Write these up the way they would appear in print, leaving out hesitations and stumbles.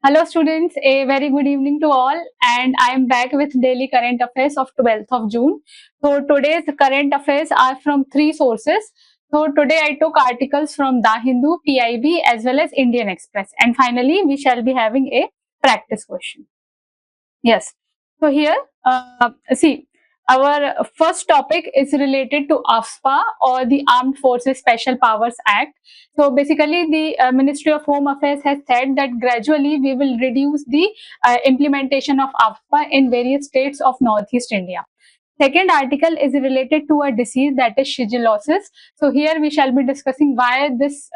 Hello students, a very good evening to all, and I am back with daily current affairs of 12th of June. So today's current affairs are from three sources. So today I took articles from The Hindu, PIB as well as Indian Express, and finally we shall be having a practice question. Yes. So here, see, our first topic is related to AFSPA, or the Armed Forces Special Powers Act. So basically, the Ministry of Home Affairs has said that gradually we will reduce the implementation of AFSPA in various states of Northeast India. Second article is related to a disease, that is shigellosis. So here we shall be discussing why this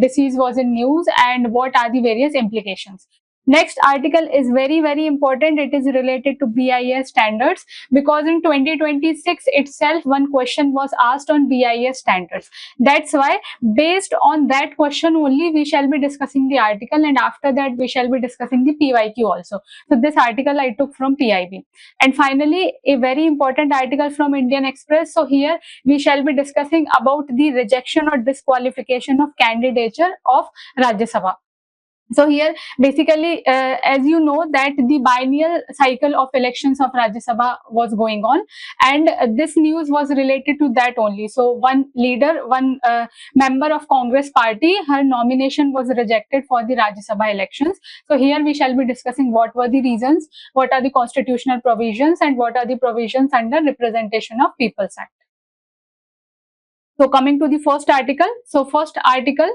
disease was in news and what are the various implications. Next article is very important. It is related to BIS standards, because in 2026 itself one question was asked on BIS standards. That's why based on that question only we shall be discussing the article, and after that we shall be discussing the PYQ also. So this article I took from PIB. And finally, a very important article from Indian Express. So here we shall be discussing about the rejection or disqualification of candidature of Rajya Sabha. So here basically, as you know, that the biennial cycle of elections of Rajya Sabha was going on, and this news was related to that only. So one leader, one member of Congress party, her nomination was rejected for the Rajya Sabha elections. So here we shall be discussing what were the reasons, what are the constitutional provisions, and what are the provisions under Representation of People's Act. So coming to the first article. So first article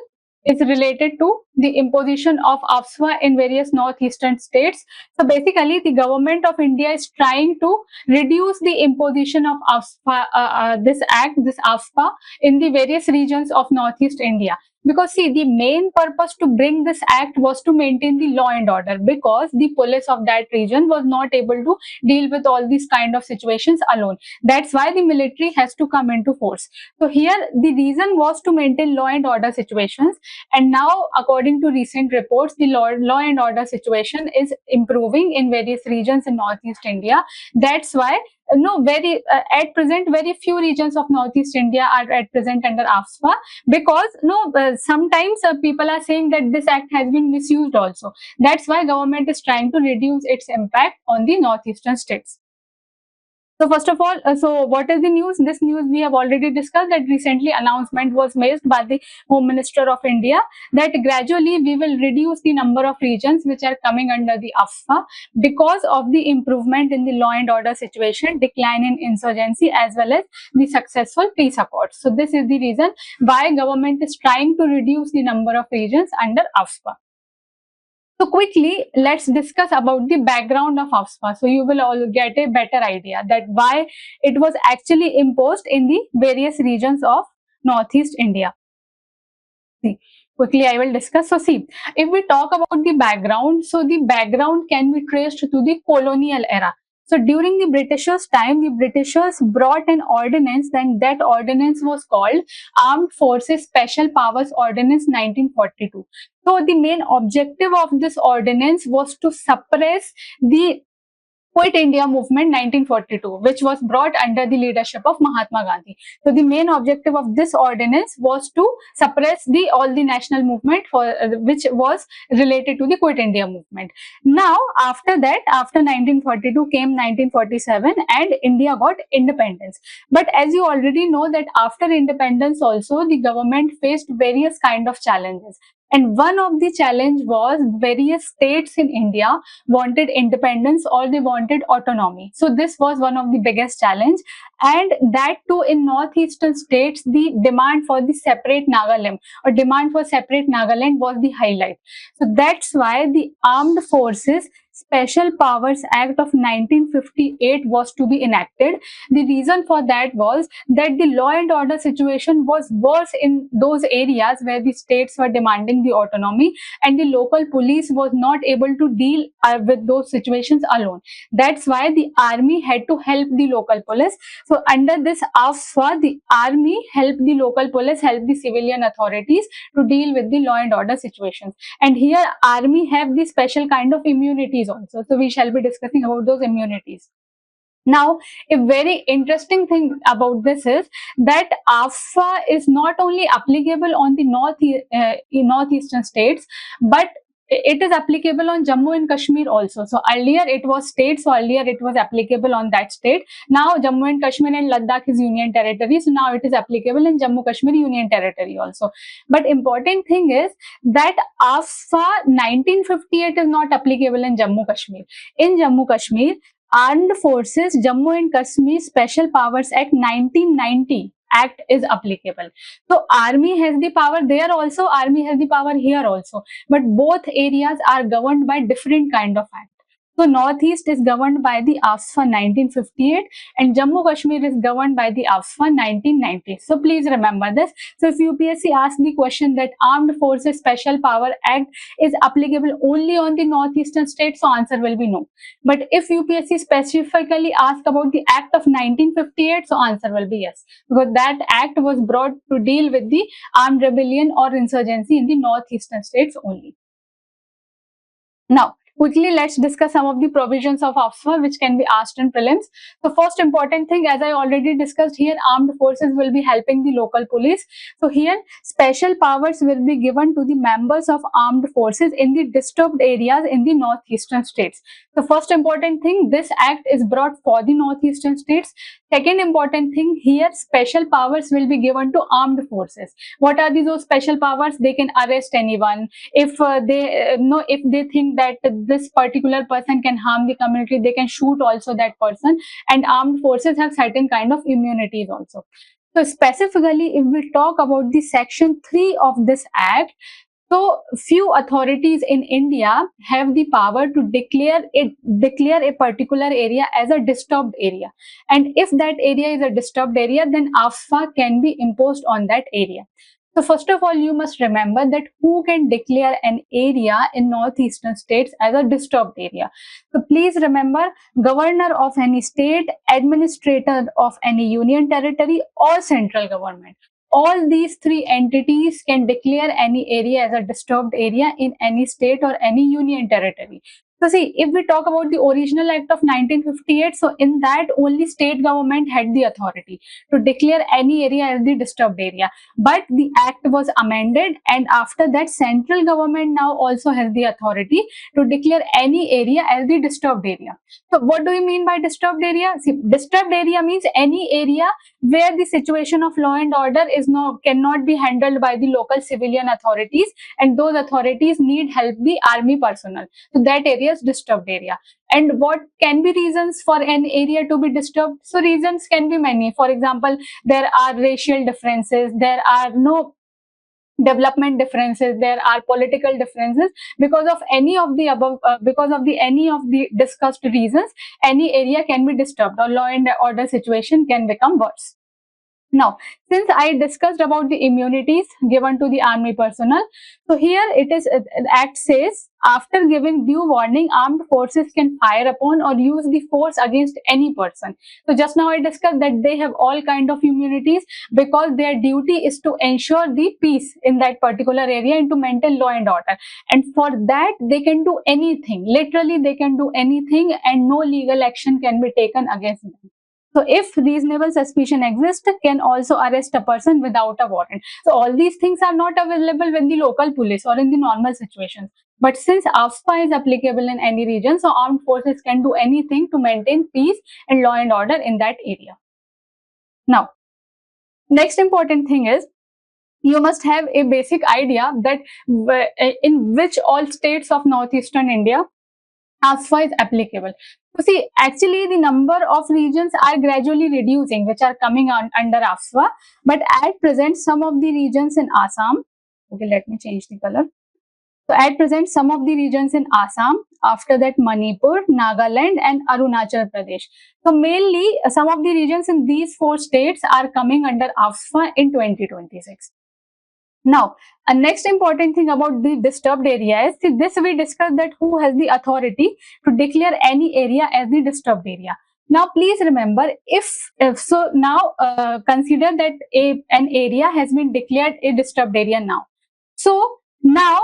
is related to the imposition of AFSPA in various northeastern states. So basically, the government of India is trying to reduce the imposition of AFSPA, this act, this AFSPA, in the various regions of northeast India. Because see, the main purpose to bring this act was to maintain the law and order, because the police of that region was not able to deal with all these kind of situations alone. That's why the military has to come into force. So here the reason was to maintain law and order situations, and now according to recent reports, the law and order situation is improving in various regions in northeast India. That's why at present very few regions of northeast India are at present under AFSPA, because sometimes people are saying that this act has been misused also. That's why government is trying to reduce its impact on the northeastern states. So first of all, so what is the news? This news we have already discussed, that recently announcement was made by the Home Minister of India that gradually we will reduce the number of regions which are coming under the AFSPA because of the improvement in the law and order situation, decline in insurgency, as well as the successful peace accords. So this is the reason why government is trying to reduce the number of regions under AFSPA. So quickly, let's discuss about the background of AFSPA. So you will all get a better idea that why it was actually imposed in the various regions of Northeast India. See, quickly I will discuss. So see, if we talk about the background, so the background can be traced to the colonial era. So during the Britishers' time, the Britishers brought an ordinance, and that ordinance was called Armed Forces Special Powers Ordinance 1942. So the main objective of this ordinance was to suppress the Quit India Movement 1942, which was brought under the leadership of Mahatma Gandhi. So the main objective of this ordinance was to suppress all the national movement which was related to the Quit India Movement. Now, after that, after 1942 came 1947, and India got independence. But as you already know that after independence also, the government faced various kind of challenges. And one of the challenge was various states in India wanted independence, or they wanted autonomy. So this was one of the biggest challenge, and that too in northeastern states, the demand for the separate Nagaland, or demand for separate Nagaland, was the highlight. So that's why the Armed Forces Special Powers Act of 1958 was to be enacted. The reason for that was that the law and order situation was worse in those areas where the states were demanding the autonomy, and the local police was not able to deal with those situations alone. That's why the army had to help the local police. So under this AFSPA, the army helped the local police, helped the civilian authorities to deal with the law and order situations. And here army have the special kind of immunities also. So we shall be discussing about those immunities. Now, a very interesting thing about this is that AFSPA is not only applicable on the northeastern states, but it is applicable on Jammu and Kashmir also. So earlier it was state, so earlier it was applicable on that state. Now Jammu and Kashmir and Ladakh is union territory, so now it is applicable in Jammu Kashmir union territory also. But important thing is that APPSC 1958 is not applicable in Jammu Kashmir. In Jammu Kashmir, Armed Forces Jammu and Kashmir Special Powers Act 1990 Act is applicable. So army has the power there also, army has the power here also, but both areas are governed by different kind of act. So Northeast is governed by the APPSC 1958 and Jammu Kashmir is governed by the APPSC 1990. So please remember this. So if UPSC asks the question that Armed Forces Special Power Act is applicable only on the northeastern states, so answer will be no. But if UPSC specifically asks about the Act of 1958, so answer will be yes, because that act was brought to deal with the armed rebellion or insurgency in the northeastern states only. Now, quickly, let's discuss some of the provisions of APPSC which can be asked in prelims. So first important thing, as I already discussed here, armed forces will be helping the local police. So here, special powers will be given to the members of armed forces in the disturbed areas in the northeastern states. So first important thing, this act is brought for the northeastern states. Second important thing, here special powers will be given to armed forces. What are those special powers? They can arrest anyone. If if they think that this particular person can harm the community, they can shoot also that person. And armed forces have certain kind of immunities also. So specifically, if we talk about the section 3 of this act, so few authorities in India have the power to declare a particular area as a disturbed area. And if that area is a disturbed area, then APPSC can be imposed on that area. So first of all, you must remember that who can declare an area in northeastern states as a disturbed area. So please remember, governor of any state, administrator of any union territory or central government. All these three entities can declare any area as a disturbed area in any state or any union territory. So see, if we talk about the original act of 1958, so in that only state government had the authority to declare any area as the disturbed area. But the act was amended, and after that central government now also has the authority to declare any area as the disturbed area. So what do you mean by disturbed area? See, disturbed area means any area where the situation of law and order cannot be handled by the local civilian authorities, and those authorities need help the army personnel. So that area is disturbed area. And what can be reasons for an area to be disturbed? So reasons can be many. For example, there are racial differences, there are no development differences, there are political differences. Because of any of the above, any of the discussed reasons, any area can be disturbed or law and order situation can become worse. Now, since I discussed about the immunities given to the army personnel, so here it is, Act says, after giving due warning, armed forces can fire upon or use the force against any person. So just now I discussed that they have all kind of immunities because their duty is to ensure the peace in that particular area and to maintain law and order. And for that, they can do anything. Literally, they can do anything and no legal action can be taken against them. So if reasonable suspicion exists, can also arrest a person without a warrant. So all these things are not available with the local police or in the normal situations. But since APPSC is applicable in any region, so armed forces can do anything to maintain peace and law and order in that area. Now, next important thing is, you must have a basic idea that in which all states of northeastern India APPSC is applicable. So see, actually the number of regions are gradually reducing which are coming on under APPSC, but at present some of the regions in Assam, okay, let me change the color. So at present some of the regions in Assam, after that Manipur, Nagaland and Arunachal Pradesh. So mainly some of the regions in these 4 states are coming under APPSC in 2026. Now, a next important thing about the disturbed area is, see, this we discussed that who has the authority to declare any area as the disturbed area. Now, please remember, if so, now consider that an area has been declared a disturbed area now. So, Now,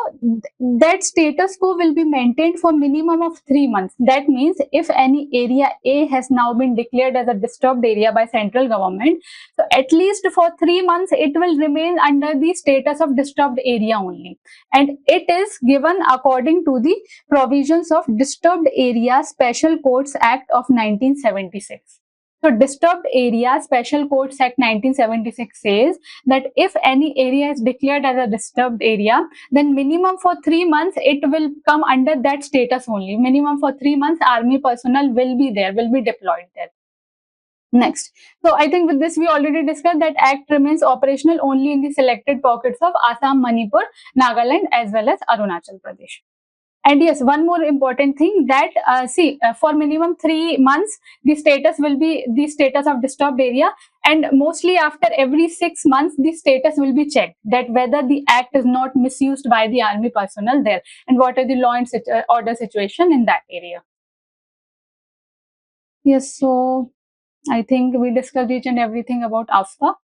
that status quo will be maintained for minimum of 3 months. That means if any area A has now been declared as a disturbed area by central government, so at least for 3 months, it will remain under the status of disturbed area only. And it is given according to the provisions of Disturbed Area Special Courts Act of 1976. So, Disturbed Area Special Courts Act 1976 says that if any area is declared as a disturbed area, then minimum for 3 months it will come under that status only. Minimum for 3 months army personnel will be there, will be deployed there. Next, so I think with this we already discussed that act remains operational only in the selected pockets of Assam, Manipur, Nagaland as well as Arunachal Pradesh. And yes, one more important thing that for minimum 3 months, the status will be the status of disturbed area, and mostly after every 6 months, the status will be checked that whether the act is not misused by the army personnel there, and what are the law and order situation in that area. Yes, so I think we discussed each and everything about AFSA.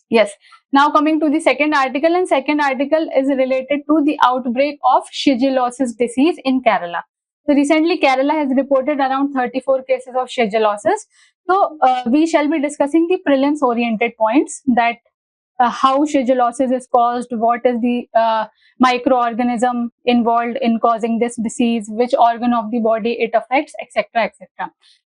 Yes. Now coming to the second article, and second article is related to the outbreak of shigellosis disease in Kerala. So recently Kerala has reported around 34 cases of shigellosis. So we shall be discussing the prelims oriented points, that how shigellosis is caused, what is the microorganism involved in causing this disease, which organ of the body it affects, etc., etc.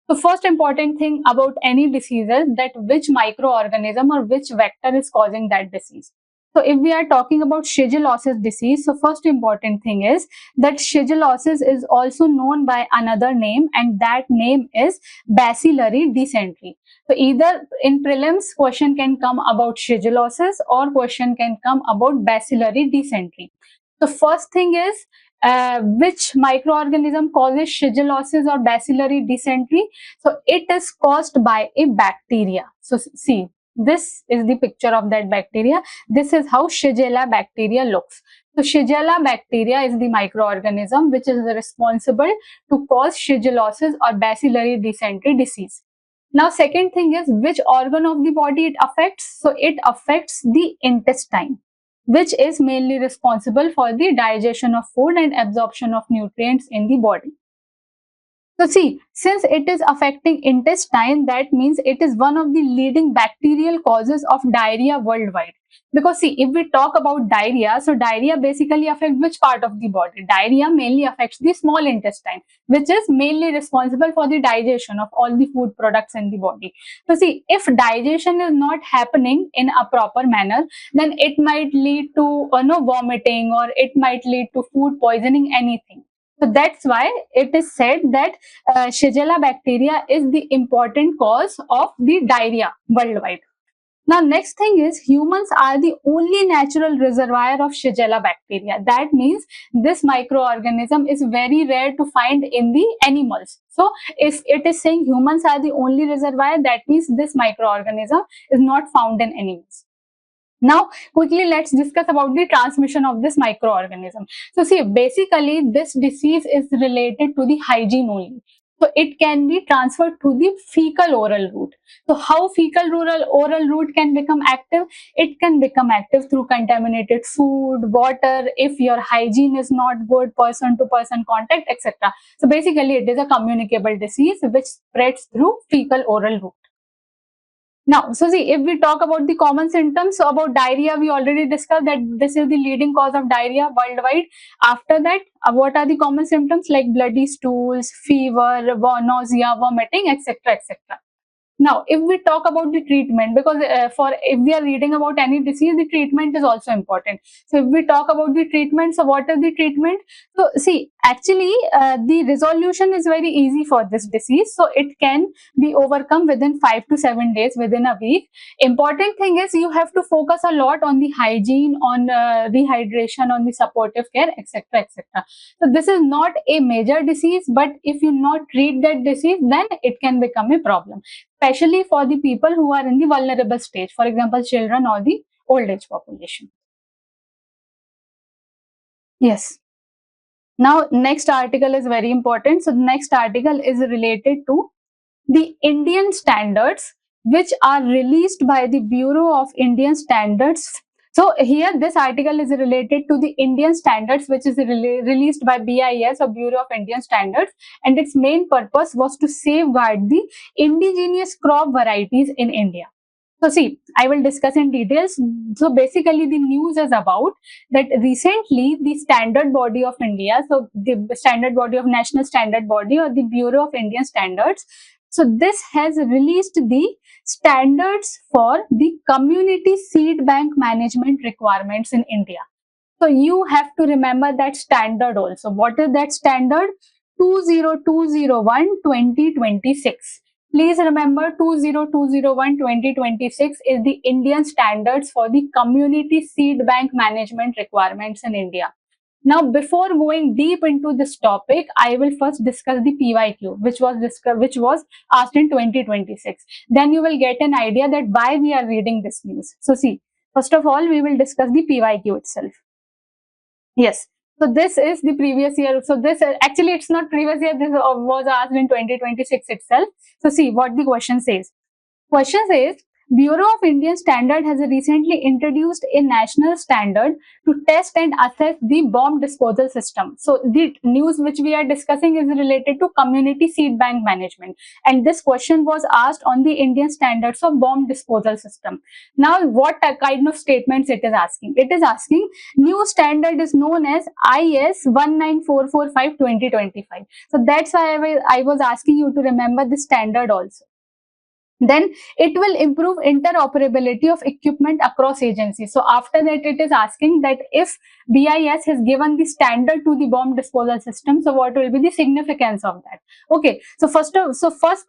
So first important thing about any disease is that which microorganism or which vector is causing that disease. So if we are talking about shigellosis disease, so first important thing is that shigellosis is also known by another name, and that name is bacillary dysentery. So either in prelims question can come about shigellosis or question can come about bacillary dysentery. The first thing is which microorganism causes shigellosis or bacillary dysentery. So it is caused by a bacteria. So see, this is the picture of that bacteria. This is how Shigella bacteria looks. So Shigella bacteria is the microorganism which is responsible to cause shigellosis or bacillary dysentery disease. Now second thing is which organ of the body it affects. So it affects the intestine, which is mainly responsible for the digestion of food and absorption of nutrients in the body. So see, since it is affecting intestine, that means it is one of the leading bacterial causes of diarrhea worldwide. Because see, if we talk about diarrhea, so diarrhea basically affects which part of the body? Diarrhea mainly affects the small intestine, which is mainly responsible for the digestion of all the food products in the body. So see, if digestion is not happening in a proper manner, then it might lead to vomiting, or it might lead to food poisoning, anything. So that's why it is said that Shigella bacteria is the important cause of the diarrhea worldwide. Now, next thing is humans are the only natural reservoir of Shigella bacteria. That means this microorganism is very rare to find in the animals. So, if it is saying humans are the only reservoir, that means this microorganism is not found in animals. Now, quickly let's discuss about the transmission of this microorganism. So, see, basically this disease is related to the hygiene only. So, it can be transferred to the fecal oral route. So, how fecal oral route can become active? It can become active through contaminated food, water, if your hygiene is not good, person to person contact, etc. So, basically it is a communicable disease which spreads through fecal oral route. Now, so see, if we talk about the common symptoms, so about diarrhea, we already discussed that this is the leading cause of diarrhea worldwide. After that, what are the common symptoms like bloody stools, fever, nausea, vomiting, etc., etc. Now, if we talk about the treatment, because if we are reading about any disease, the treatment is also important. So, if we talk about the treatment, so what is the treatment? So, see, actually, the resolution is very easy for this disease. So, it can be overcome within 5 to 7 days, within a week. Important thing is you have to focus a lot on the hygiene, on rehydration, on the supportive care, etc., etc. So, this is not a major disease, but if you not treat that disease, then it can become a problem, especially for the people who are in the vulnerable stage, for example, children or the old age population. Yes. Now, next article is very important. So, the next article is related to the Indian standards which are released by the Bureau of Indian Standards So here this article is related to the Indian standards, which is released by BIS or Bureau of Indian Standards, and its main purpose was to safeguard the indigenous crop varieties in India. So see, I will discuss in details. So basically the news is about that recently the standard body of India, so the standard body of National Standard Body or the Bureau of Indian Standards, so this has released the standards for the community seed bank management requirements in India. So you have to remember that standard also. What is that standard? 20201-2026. Please remember 20201-2026 is the Indian standards for the community seed bank management requirements in India. Now, before going deep into this topic, I will first discuss the PYQ, which was asked in 2026. Then you will get an idea that why we are reading this news. So see, first of all, we will discuss the PYQ itself. Yes. So this is the previous year. So this actually it's not previous year. This was asked in 2026 itself. So see what the question says. Question says, Bureau of Indian Standard has recently introduced a national standard to test and assess the bomb disposal system. So the news which we are discussing is related to community seed bank management. And this question was asked on the Indian standards of bomb disposal system. Now, what kind of statements it is asking? It is asking, new standard is known as IAS 19445-2025. So that's why I was asking you to remember the standard also. Then it will improve interoperability of equipment across agencies. So after that, it is asking that if BIS has given the standard to the bomb disposal system, so what will be the significance of that? Okay, so first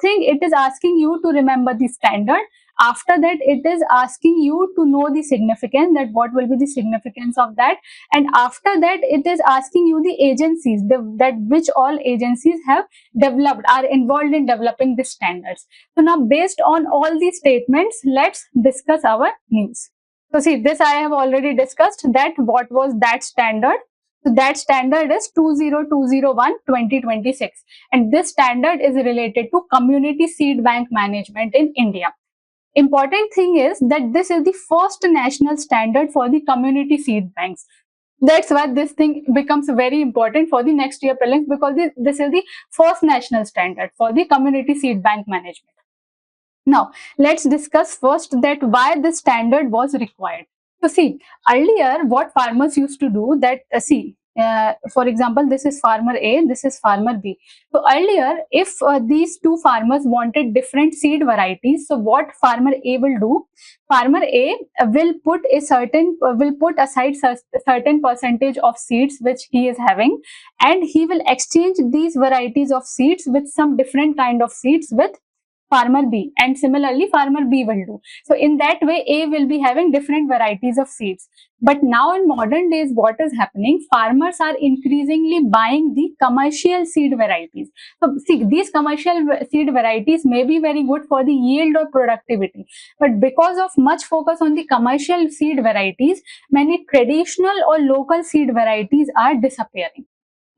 thing, it is asking you to remember the standard. After that, it is asking you to know the significance, that what will be the significance of that. And after that, it is asking you the agencies, that which all agencies have developed, are involved in developing the standards. So now based on all these statements, let's discuss our news. So see, this I have already discussed, that what was that standard. So that standard is 20201-2026, and this standard is related to community seed bank management in India. Important thing is that this is the first national standard for the community seed banks. That's why this thing becomes very important for the next year prelims, because this is the first national standard for the community seed bank management. Now, let's discuss first that why this standard was required. So see, earlier what farmers used to do, that for example, this is farmer A, this is farmer B. So earlier, if these two farmers wanted different seed varieties, so what farmer A will do? Farmer A will put aside certain percentage of seeds which he is having, and he will exchange these varieties of seeds with some different kind of seeds with farmer B, and similarly farmer B will do. So in that way, A will be having different varieties of seeds. But now in modern days, what is happening? Farmers are increasingly buying the commercial seed varieties. So see, these commercial seed varieties may be very good for the yield or productivity, but because of much focus on the commercial seed varieties, many traditional or local seed varieties are disappearing.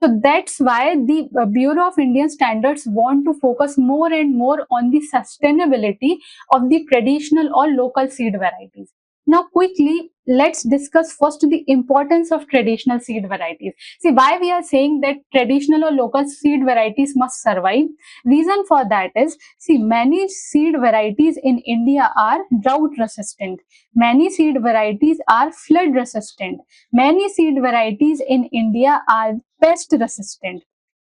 So that's why the Bureau of Indian Standards want to focus more and more on the sustainability of the traditional or local seed varieties. Now, quickly, let's discuss first the importance of traditional seed varieties. See, why we are saying that traditional or local seed varieties must survive. Reason for that is, see, many seed varieties in India are drought resistant. Many seed varieties are flood resistant. Many seed varieties in India are pest resistant.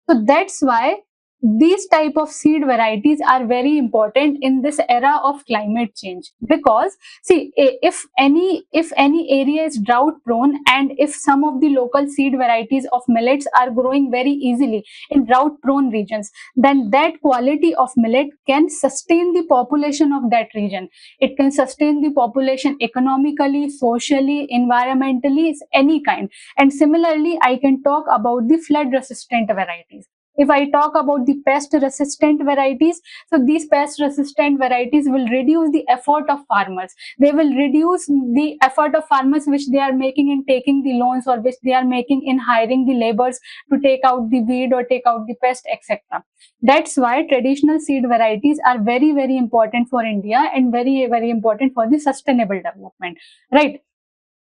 So that's why these type of seed varieties are very important in this era of climate change, because see, if any area is drought prone, and if some of the local seed varieties of millets are growing very easily in drought prone regions, then that quality of millet can sustain the population of that region. It can sustain the population economically, socially, environmentally, any kind. And similarly, I can talk about the flood resistant varieties. If I talk about the pest resistant varieties, so these pest resistant varieties will reduce the effort of farmers. They will reduce the effort of farmers which they are making in taking the loans, or which they are making in hiring the laborers to take out the weed or take out the pest, etc. That's why traditional seed varieties are very, very important for India, and very, very important for the sustainable development, right?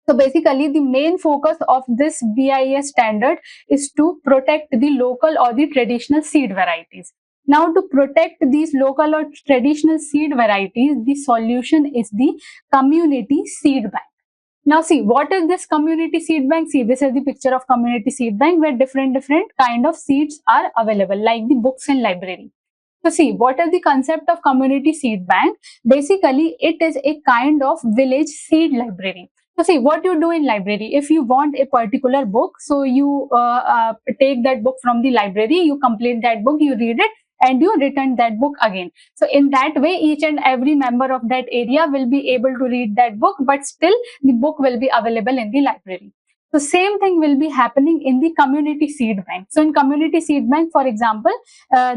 So basically, the main focus of this BIS standard is to protect the local or the traditional seed varieties. Now, to protect these local or traditional seed varieties, the solution is the community seed bank. Now see, what is this community seed bank? See, this is the picture of community seed bank where different kind of seeds are available, like the books and library. So see, what is the concept of community seed bank? Basically, it is a kind of village seed library. So see, what you do in library, if you want a particular book, so you take that book from the library, you complete that book, you read it, and you return that book again. So in that way, each and every member of that area will be able to read that book, but still the book will be available in the library. So same thing will be happening in the community seed bank. So in community seed bank, for example,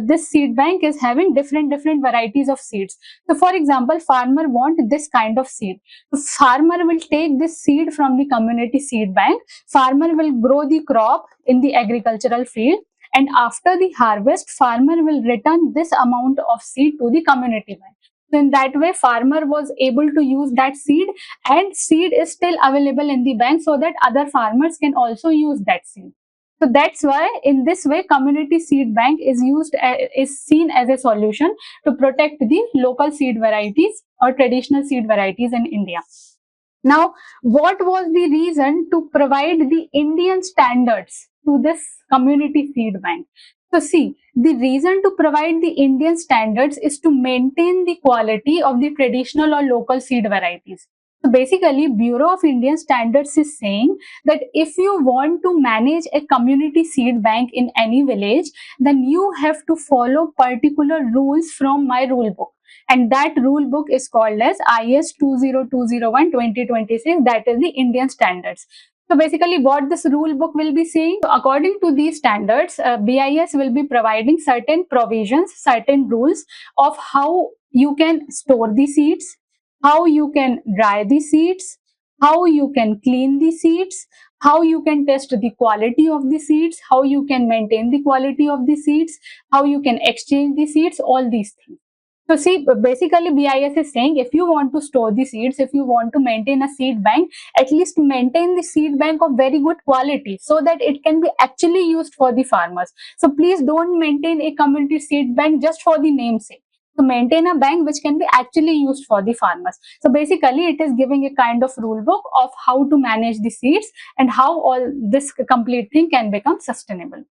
this seed bank is having different varieties of seeds. So for example, farmer want this kind of seed. So farmer will take this seed from the community seed bank. Farmer will grow the crop in the agricultural field, and after the harvest, farmer will return this amount of seed to the community bank. So in that way, farmer was able to use that seed, and seed is still available in the bank so that other farmers can also use that seed. So that's why in this way, community seed bank is seen as a solution to protect the local seed varieties or traditional seed varieties in India. Now, what was the reason to provide the Indian standards to this community seed bank? So see, the reason to provide the Indian standards is to maintain the quality of the traditional or local seed varieties. So basically, Bureau of Indian Standards is saying that if you want to manage a community seed bank in any village, then you have to follow particular rules from my rule book. And that rule book is called as IAS 20201-2026, that is the Indian standards. So basically what this rule book will be saying, so according to these standards, BIS will be providing certain provisions, certain rules of how you can store the seeds, how you can dry the seeds, how you can clean the seeds, how you can test the quality of the seeds, how you can maintain the quality of the seeds, how you can exchange the seeds, all these things. So see, basically BIS is saying if you want to store the seeds, if you want to maintain a seed bank, at least maintain the seed bank of very good quality so that it can be actually used for the farmers. So please don't maintain a community seed bank just for the namesake. So maintain a bank which can be actually used for the farmers. So basically it is giving a kind of rule book of how to manage the seeds and how all this complete thing can become sustainable.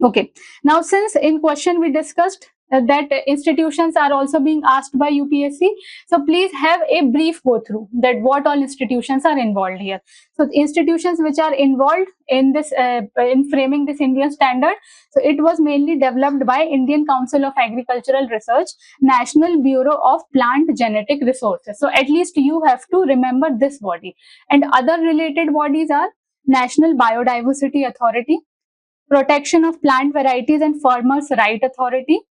Okay, now since in question we discussed that institutions are also being asked by UPSC, so please have a brief go through that what all institutions are involved here. So the institutions which are involved in this in framing this Indian standard, so it was mainly developed by Indian Council of Agricultural Research, National Bureau of Plant Genetic Resources. So at least you have to remember this body, and other related bodies are National Biodiversity Authority, Protection of Plant Varieties and Farmers' Right Authority.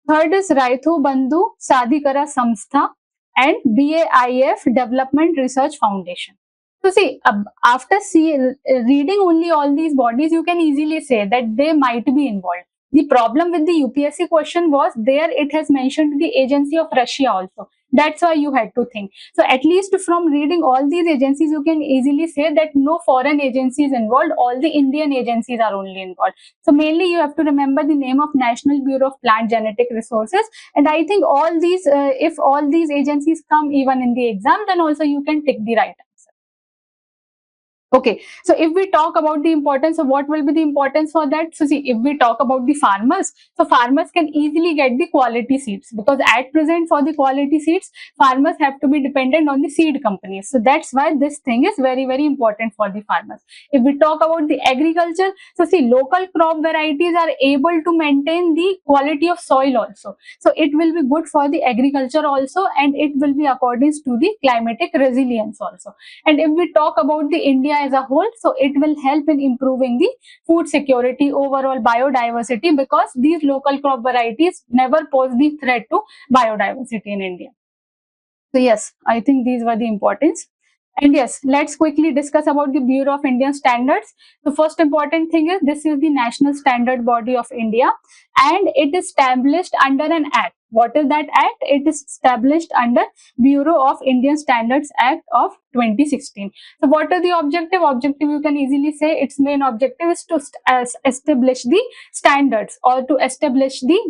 Third is Raithu Bandhu Sadhikara Samstha and BAIF Development Research Foundation. So see, after reading only all these bodies, you can easily say that they might be involved. The problem with the UPSC question was there it has mentioned the agency of Russia also. That's why you had to think. So at least from reading all these agencies, you can easily say that no foreign agencies involved, all the Indian agencies are only involved. So mainly you have to remember the name of National Bureau of Plant Genetic Resources. And I think all these, if all these agencies come even in the exam, then also you can take the right answer. Okay, so if we talk about the importance of what will be the importance for that, so see, if we talk about the farmers, so farmers can easily get the quality seeds because at present for the quality seeds, farmers have to be dependent on the seed companies. So that's why this thing is very important for the farmers. If we talk about the agriculture, so see, local crop varieties are able to maintain the quality of soil also. So it will be good for the agriculture also, and it will be according to the climatic resilience also. And if we talk about the India as a whole, so it will help in improving the food security, overall biodiversity, because these local crop varieties never pose the threat to biodiversity in India. So yes, I think these were the importance. And yes, let's quickly discuss about the Bureau of Indian Standards. The first important thing is this is the national standard body of India, and it is established under an act. What is that act? It is established under Bureau of Indian Standards Act of 2016. So what is the objective? Objective, you can easily say its main objective is to establish the standards or to establish the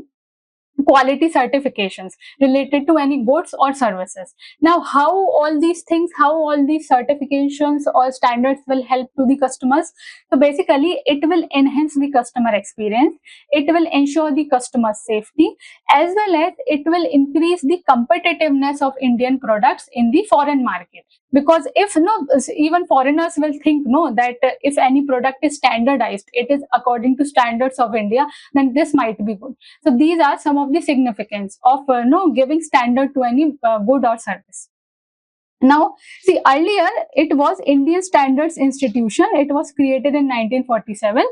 quality certifications related to any goods or services. Now, how all these things, how all these certifications or standards will help to the customers? So basically, it will enhance the customer experience, it will ensure the customer safety, as well as it will increase the competitiveness of Indian products in the foreign market. Because if no, even foreigners will think no that if any product is standardized, it is according to standards of India, then this might be good. So these are some of the significance of giving standard to any good or service. Now, see, earlier it was Indian Standards Institution. It was created in 1947.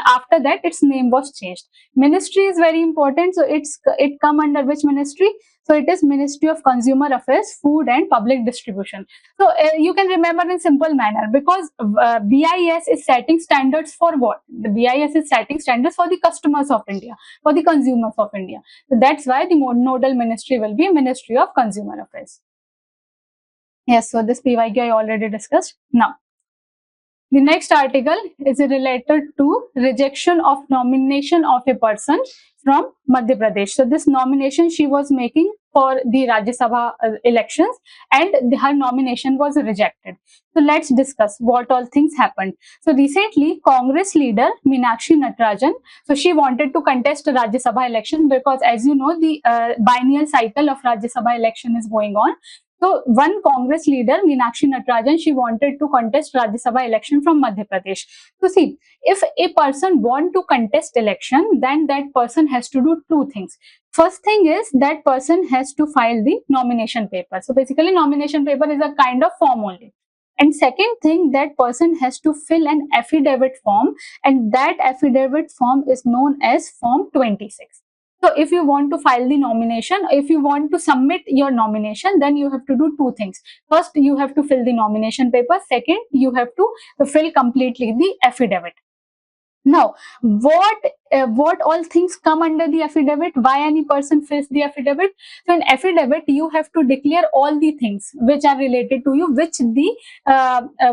After that, its name was changed. Ministry is very important. So it come under which ministry? So it is Ministry of Consumer Affairs, Food and Public Distribution. So you can remember in simple manner, because BIS is setting standards for what? The BIS is setting standards for the customers of India, for the consumers of India. So that's why the nodal ministry will be Ministry of Consumer Affairs. Yes, so this PYQ I already discussed. Now, the next article is related to rejection of nomination of a person from Madhya Pradesh. So this nomination she was making for the Rajya Sabha elections, and her nomination was rejected. So let's discuss what all things happened. So recently, Congress leader Meenakshi Natarajan, so she wanted to contest Rajya Sabha election because, as you know, the biennial cycle of Rajya Sabha election is going on. So one Congress leader, Meenakshi Natarajan, she wanted to contest Rajya Sabha election from Madhya Pradesh. So see, if a person want to contest election, then that person has to do two things. First thing is that person has to file the nomination paper. So basically, nomination paper is a kind of form only. And second thing, that person has to fill an affidavit form, and that affidavit form is known as Form 26. So if you want to file the nomination, if you want to submit your nomination, then you have to do two things. First, you have to fill the nomination paper. Second, you have to fill completely the affidavit. Now, what all things come under the affidavit? Why any person fills the affidavit? So in affidavit, you have to declare all the things which are related to you, which the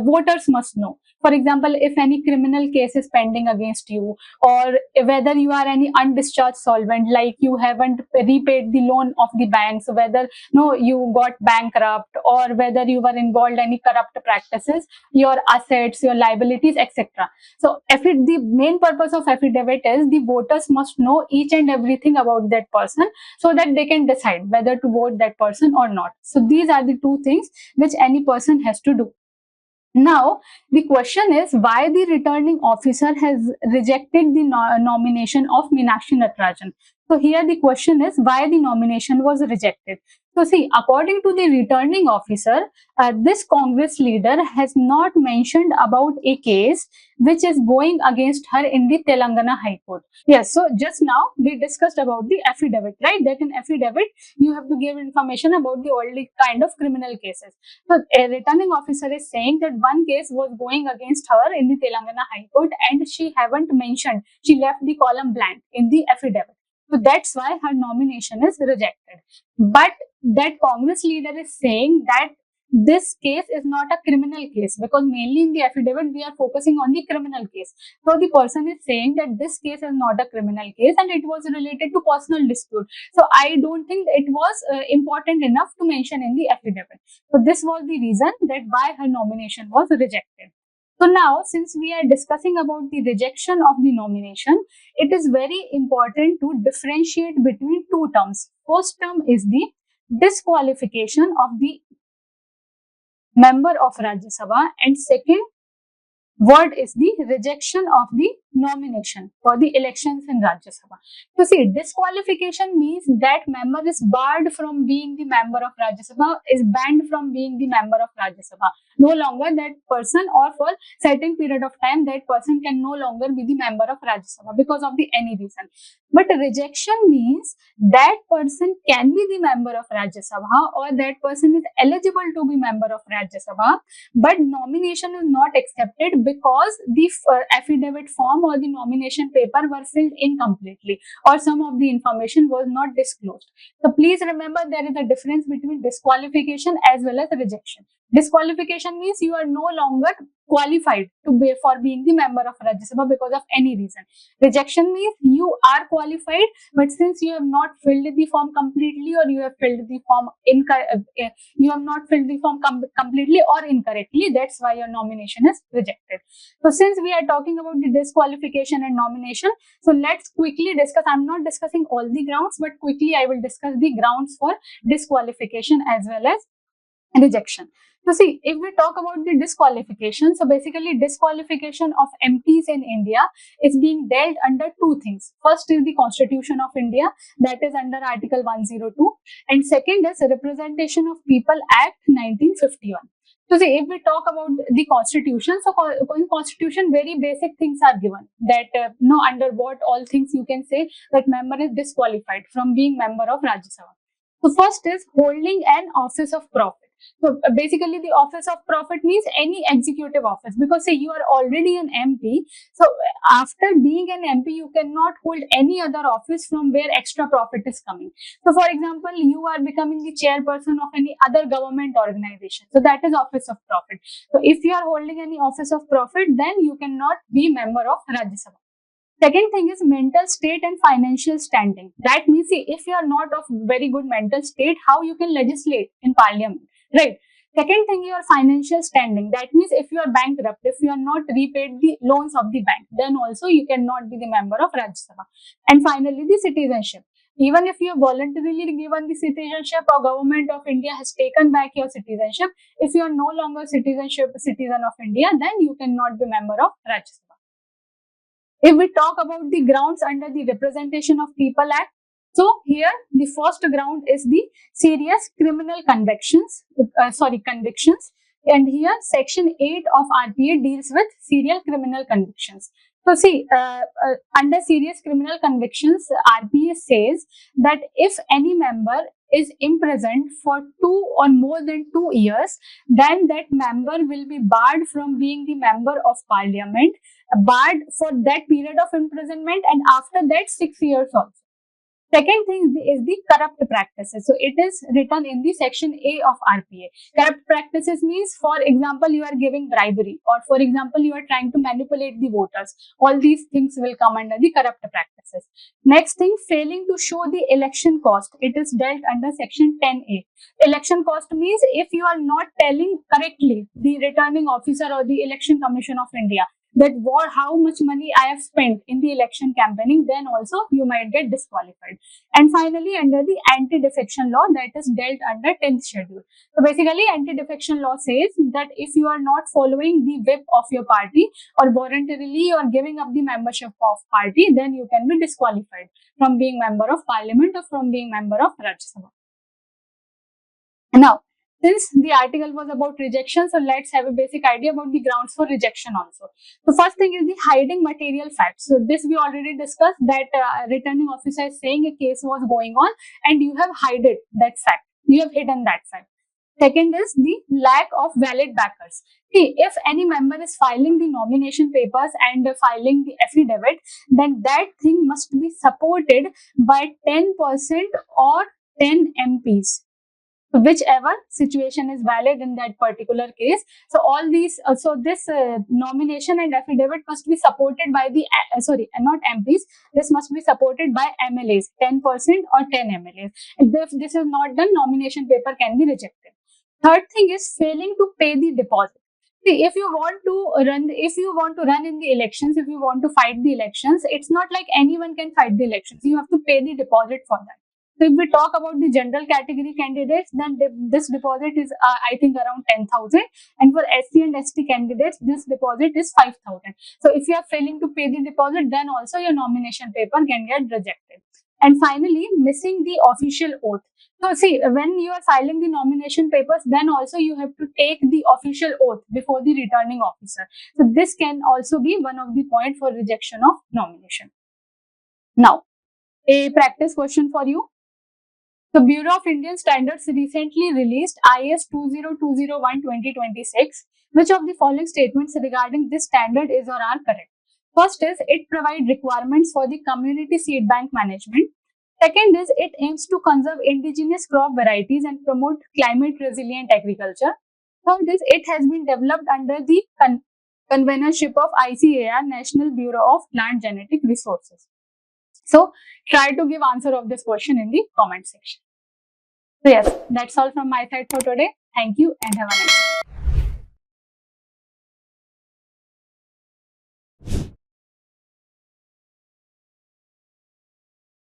voters must know. For example, if any criminal case is pending against you, or whether you are any undischarged solvent, like you haven't repaid the loan of the bank, so whether no you got bankrupt, or whether you were involved in any corrupt practices, your assets, your liabilities, etc. So the main purpose of affidavit is the voters must know each and everything about that person, so that they can decide whether to vote that person or not. So these are the two things which any person has to do. Now, the question is why the returning officer has rejected the nomination of Meenakshi Natarajan. So here the question is why the nomination was rejected. So see, according to the returning officer, this Congress leader has not mentioned about a case which is going against her in the Telangana High Court. Yes, so just now we discussed about the affidavit, right? That in affidavit, you have to give information about the all kind of criminal cases. So a returning officer is saying that one case was going against her in the Telangana High Court, and she haven't mentioned, she left the column blank in the affidavit. So that's why her nomination is rejected. But that Congress leader is saying that this case is not a criminal case, because mainly in the affidavit we are focusing on the criminal case. So the person is saying that this case is not a criminal case and it was related to personal dispute. So I don't think it was important enough to mention in the affidavit. So this was the reason that why her nomination was rejected. So now, since we are discussing about the rejection of the nomination, it is very important to differentiate between two terms. First term is the disqualification of the member of Rajya Sabha, and second word is the rejection of the nomination for the elections in Rajya Sabha. So see, disqualification means that member is barred from being the member of Rajya Sabha, is banned from being the member of Rajya Sabha. No longer that person, or for certain period of time, that person can no longer be the member of Rajya Sabha because of the any reason. But rejection means that person can be the member of Rajya Sabha, or that person is eligible to be member of Rajya Sabha, but nomination is not accepted because the affidavit form or the nomination paper were filled incompletely, or some of the information was not disclosed. So please remember, there is a difference between disqualification as well as rejection. Disqualification means you are no longer qualified to be for being the member of Rajya Sabha because of any reason. Rejection means you are qualified, but since you have not filled the form completely, or you have filled the form completely or incorrectly, that's why your nomination is rejected. So since we are talking about the disqualification and nomination, so let's quickly discuss. I'm not discussing all the grounds, but quickly I will discuss the grounds for disqualification as well as rejection. So see, if we talk about the disqualification, so basically disqualification of MPs in India is being dealt under two things. First is the Constitution of India, that is under Article 102, and second is Representation of People Act 1951. So see, if we talk about the Constitution, so in Constitution very basic things are given, that under what all things you can say that member is disqualified from being member of Rajya Sabha. So first is holding an office of profit. So basically the office of profit means any executive office, because say you are already an MP. So after being an MP, you cannot hold any other office from where extra profit is coming. So for example, you are becoming the chairperson of any other government organization. So that is office of profit. So if you are holding any office of profit, then you cannot be member of Rajya Sabha. Second thing is mental state and financial standing. That means if you are not of very good mental state, how you can legislate in parliament, right? Second thing, your financial standing. That means if you are bankrupt, if you are not repaid the loans of the bank, then also you cannot be the member of Rajya Sabha. And finally, the citizenship. Even if you have voluntarily given the citizenship, or government of India has taken back your citizenship, if you are no longer citizen of India, then you cannot be member of Rajya Sabha. If we talk about the grounds under the Representation of People Act, so here the first ground is the serious criminal convictions, and here section 8 of RPA deals with serial criminal convictions. So see, under serious criminal convictions, RPA says that if any member is imprisoned for 2 or more than 2 years, then that member will be barred from being the member of parliament, barred for that period of imprisonment, and after that 6 years also. Second thing is the corrupt practices. So it is written in the section A of RPA. Corrupt practices means, for example, you are giving bribery, or for example, you are trying to manipulate the voters. All these things will come under the corrupt practices. Next thing, failing to show the election cost. It is dealt under section 10A. Election cost means if you are not telling correctly the returning officer or the Election Commission of India that how much money I have spent in the election campaigning, then also you might get disqualified. And finally, under the anti-defection law, that is dealt under 10th schedule. So basically, anti-defection law says that if you are not following the whip of your party, or voluntarily you are giving up the membership of party, then you can be disqualified from being member of parliament or from being member of Rajya Sabha. Now, since the article was about rejection, so let's have a basic idea about the grounds for rejection also. The first thing is the hiding material facts. So this we already discussed, that returning officer is saying a case was going on and you have hidden that fact. You have hidden that fact. Second is the lack of valid backers. See, if any member is filing the nomination papers and filing the affidavit, then that thing must be supported by 10% or 10 MPs. Whichever situation is valid in that particular case. So all these, this nomination and affidavit must be supported by the, not MPs, this must be supported by MLAs, 10% or 10 MLAs. If this is not done, nomination paper can be rejected. Third thing is failing to pay the deposit. See, if you want to run in the elections, if you want to fight the elections, it's not like anyone can fight the elections. You have to pay the deposit for that. So if we talk about the general category candidates, then this deposit is I think around 10,000, and for SC and ST candidates, this deposit is 5,000. So if you are failing to pay the deposit, then also your nomination paper can get rejected. And finally, missing the official oath. So see, when you are filing the nomination papers, then also you have to take the official oath before the returning officer. So this can also be one of the point for rejection of nomination. Now, a practice question for you. The Bureau of Indian Standards recently released IAS 20201-2026. Which of the following statements regarding this standard is or are correct? First is, it provides requirements for the community seed bank management. Second is, it aims to conserve indigenous crop varieties and promote climate resilient agriculture. Third is, it has been developed under the convenorship of ICAR, National Bureau of Plant Genetic Resources. So try to give answer of this question in the comment section. So yes, that's all from my side for today. Thank you and have a nice day.